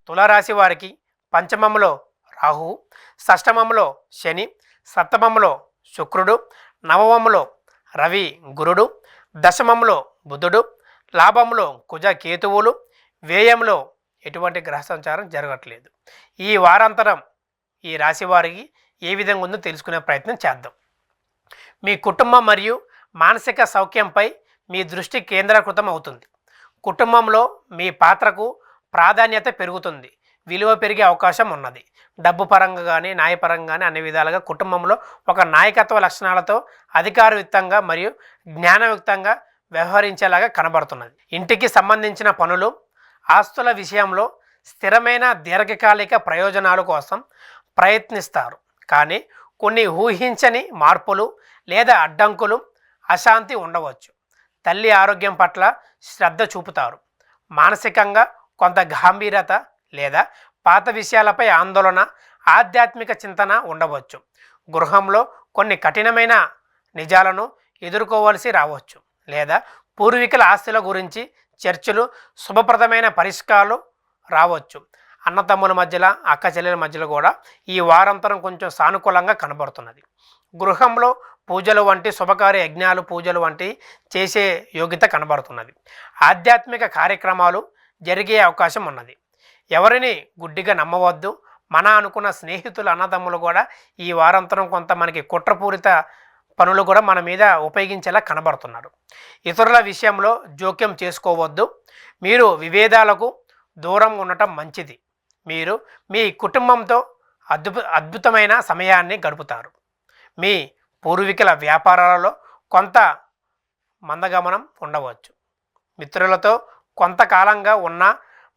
తులారాశి వారికి పంచమంలో రాహువు, షష్టమంలో శని, సప్తమంలో శుక్రుడు, నవమంలో రవి గురుడు, దశమంలో బుధుడు, లాభంలో కుజ కేతువులు, వ్యయంలో ఎటువంటి గ్రహ సంచారం జరగట్లేదు. ఈ వారాంతరం ఈ రాశి వారికి ఏ విధంగా ఉందో తెలుసుకునే ప్రయత్నం చేద్దాం. మీ కుటుంబం మరియు మానసిక సౌఖ్యంపై మీ దృష్టి కేంద్రీకృతం అవుతుంది. కుటుంబంలో మీ పాత్రకు ప్రాధాన్యత పెరుగుతుంది, విలువ పెరిగే అవకాశం ఉన్నది. డబ్బు పరంగా కానీ న్యాయపరంగా కానీ అన్ని విధాలుగా కుటుంబంలో ఒక నాయకత్వ లక్షణాలతో అధికారయుక్తంగా మరియు జ్ఞానయుక్తంగా వ్యవహరించేలాగా కనబడుతున్నది. ఇంటికి సంబంధించిన పనులు, ఆస్తుల విషయంలో స్థిరమైన దీర్ఘకాలిక ప్రయోజనాల కోసం ప్రయత్నిస్తారు. కానీ కొన్ని ఊహించని మార్పులు లేదా అడ్డంకులు, అశాంతి ఉండవచ్చు. తల్లి ఆరోగ్యం పట్ల శ్రద్ధ చూపుతారు. మానసికంగా కొంత గంభీరత లేదా పాత విషయాలపై ఆందోళన, ఆధ్యాత్మిక చింతన ఉండవచ్చు. గృహంలో కొన్ని కఠినమైన నిజాలను ఎదుర్కోవలసి రావచ్చు లేదా పూర్వీకుల ఆస్తుల గురించి చర్చలు, శుభప్రదమైన పరిష్కారాలు రావచ్చు. అన్నతమ్ముల మధ్యలో, అక్క చెల్లెల మధ్యలో కూడా ఈ వారాంతరం కొంచెం సానుకూలంగా కనబడుతున్నది. గృహంలో పూజలు వంటి శుభకార్య యజ్ఞాలు, పూజలు వంటి చేసే యోగ్యత కనబడుతున్నది. ఆధ్యాత్మిక కార్యక్రమాలు జరిగే అవకాశం ఉన్నది. ఎవరిని గుడ్డిగా నమ్మవద్దు. మన అనుకున్న స్నేహితులు, అన్నదమ్ములు కూడా ఈ వారాంతరం కొంత మనకి కుట్రపూరిత పనులు కూడా మన మీద ఉపయోగించేలా కనబడుతున్నారు. ఇతరుల విషయంలో జోక్యం చేసుకోవద్దు. మీరు విభేదాలకు దూరం ఉండటం మంచిది. మీరు మీ కుటుంబంతో అద్భుతమైన సమయాన్ని గడుపుతారు. మీ పూర్వీకుల వ్యాపారాలలో కొంత మందగమనం ఉండవచ్చు. మిత్రులతో కొంతకాలంగా ఉన్న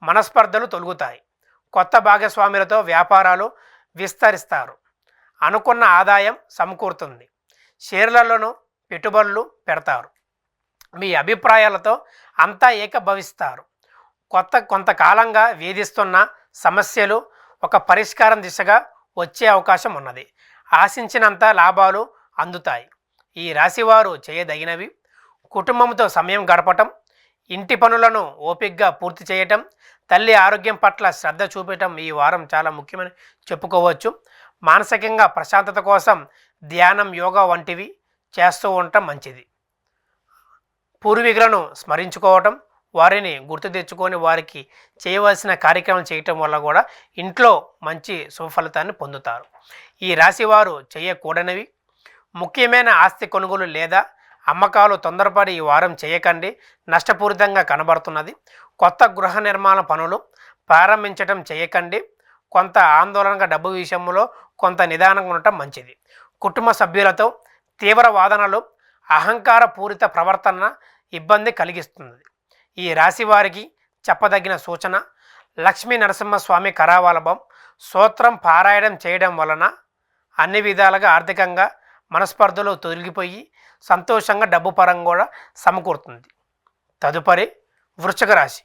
మనస్పర్ధలు తొలగుతాయి. కొత్త భాగస్వాములతో వ్యాపారాలు విస్తరిస్తారు. అనుకున్న ఆదాయం సమకూరుతుంది. షేర్లలోనూ పెట్టుబడులు పెడతారు. మీ అభిప్రాయాలతో అంతా ఏకభవిస్తారు. కొంతకాలంగా వేధిస్తున్న సమస్యలు ఒక పరిష్కారం దిశగా వచ్చే అవకాశం ఉన్నది. ఆశించినంత లాభాలు అందుతాయి. ఈ రాశివారు చేయదగినవి: కుటుంబంతో సమయం గడపటం, ఇంటి పనులను ఓపికగా పూర్తి చేయటం, తల్లి ఆరోగ్యం పట్ల శ్రద్ధ చూపటం ఈ వారం చాలా ముఖ్యమని చెప్పుకోవచ్చు. మానసికంగా ప్రశాంతత కోసం ధ్యానం, యోగా వంటివి చేస్తూ ఉండటం మంచిది. పూర్వీకులను స్మరించుకోవటం, వారిని గుర్తు తెచ్చుకొని వారికి చేయవలసిన కార్యక్రమం చేయటం వల్ల కూడా ఇంట్లో మంచి శుభఫలితాన్ని పొందుతారు. ఈ రాశివారు చేయకూడనివి: ముఖ్యమైన ఆస్తి కొనుగోలు లేదా అమ్మకాలు తొందరపడి ఈ వారం చేయకండి, నష్టపూరితంగా కనబడుతున్నది. కొత్త గృహ నిర్మాణ పనులు ప్రారంభించడం చేయకండి. కొంత ఆందోళనగా డబ్బు విషయంలో కొంత నిదానంగా ఉండటం మంచిది. కుటుంబ సభ్యులతో తీవ్ర వాదనలు, అహంకార పూరిత ప్రవర్తన ఇబ్బంది కలిగిస్తుంది. ఈ రాశి వారికి చెప్పదగిన సూచన: లక్ష్మీ నరసింహస్వామి కరావలభం స్తోత్రం పారాయణం చేయడం వలన అన్ని విధాలుగా ఆర్థికంగా మనస్పర్ధలు తొలగిపోయి సంతోషంగా డబ్బు పరంగా కూడా సమకూరుతుంది. తదుపరి వృశ్చిక రాశి.